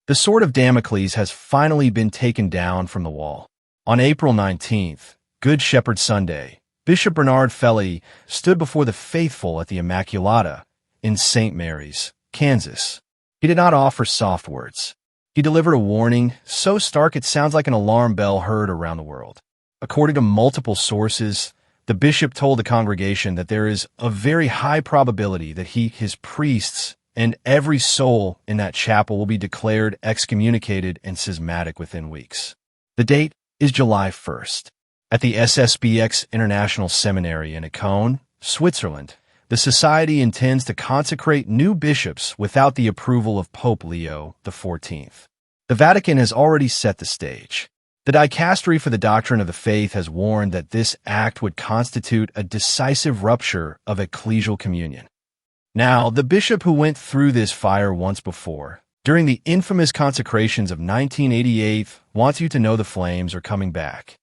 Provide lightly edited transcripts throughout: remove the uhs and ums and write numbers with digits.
The sword of Damocles has finally been taken down from the wall. On April 19th, Good Shepherd Sunday, Bishop Bernard Fellay stood before the faithful at the Immaculata in St. Mary's, Kansas. He did not offer soft words. He delivered a warning so stark it sounds like an alarm bell heard around the world. According to multiple sources, the bishop told the congregation that there is a very high probability that he, his priests, and every soul in that chapel will be declared excommunicated and schismatic within weeks. The date is July 1st. At the SSPX International Seminary in Econ, Switzerland, the Society intends to consecrate new bishops without the approval of Pope Leo XIV. The Vatican has already set the stage. The Dicastery for the Doctrine of the Faith has warned that this act would constitute a decisive rupture of ecclesial communion. Now, the bishop who went through this fire once before, during the infamous consecrations of 1988, wants you to know the flames are coming back.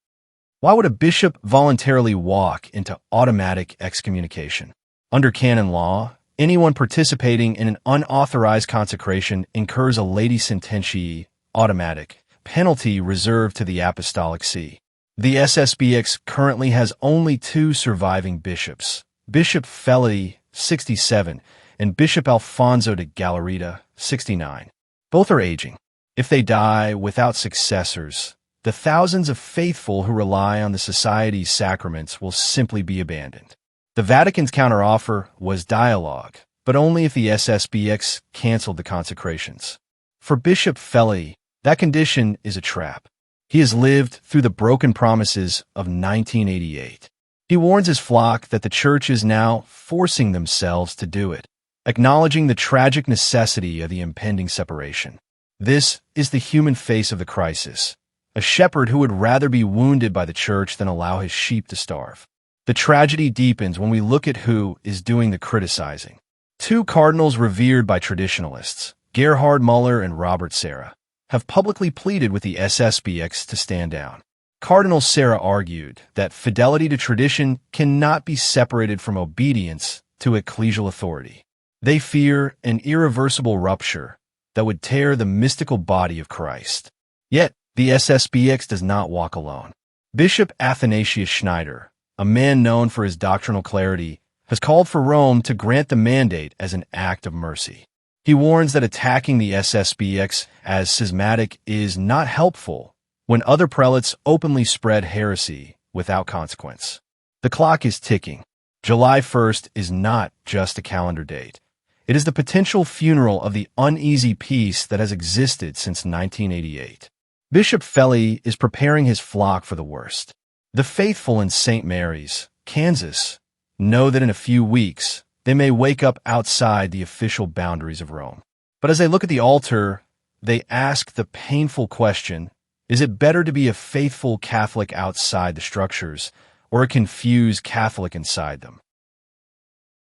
Why would a bishop voluntarily walk into automatic excommunication? Under canon law, anyone participating in an unauthorized consecration incurs a lati sententiae, automatic, penalty reserved to the Apostolic See. The SSPX currently has only 2 surviving bishops, Bishop Fellay, 67, and Bishop Alfonso de Galarreta, 69. Both are aging. If they die without successors, the thousands of faithful who rely on the Society's sacraments will simply be abandoned. The Vatican's counteroffer was dialogue, but only if the SSPX canceled the consecrations. For Bishop Fellay, that condition is a trap. He has lived through the broken promises of 1988. He warns his flock that the Church is now forcing themselves to do it, acknowledging the tragic necessity of the impending separation. This is the human face of the crisis, a shepherd who would rather be wounded by the Church than allow his sheep to starve. The tragedy deepens when we look at who is doing the criticizing. 2 cardinals revered by traditionalists, Bernard Müller and Sarah, have publicly pleaded with the SSPX to stand down. Cardinal Sarah argued that fidelity to tradition cannot be separated from obedience to ecclesial authority. They fear an irreversible rupture that would tear the mystical body of Christ. Yet, the SSPX does not walk alone. Bishop Athanasius Schneider, a man known for his doctrinal clarity, has called for Rome to grant the mandate as an act of mercy. He warns that attacking the SSPX as schismatic is not helpful when other prelates openly spread heresy without consequence. The clock is ticking. July 1st is not just a calendar date. It is the potential funeral of the uneasy peace that has existed since 1988. Bishop Fellay is preparing his flock for the worst. The faithful in St. Mary's, Kansas, know that in a few weeks, they may wake up outside the official boundaries of Rome. But as they look at the altar, they ask the painful question, is it better to be a faithful Catholic outside the structures or a confused Catholic inside them?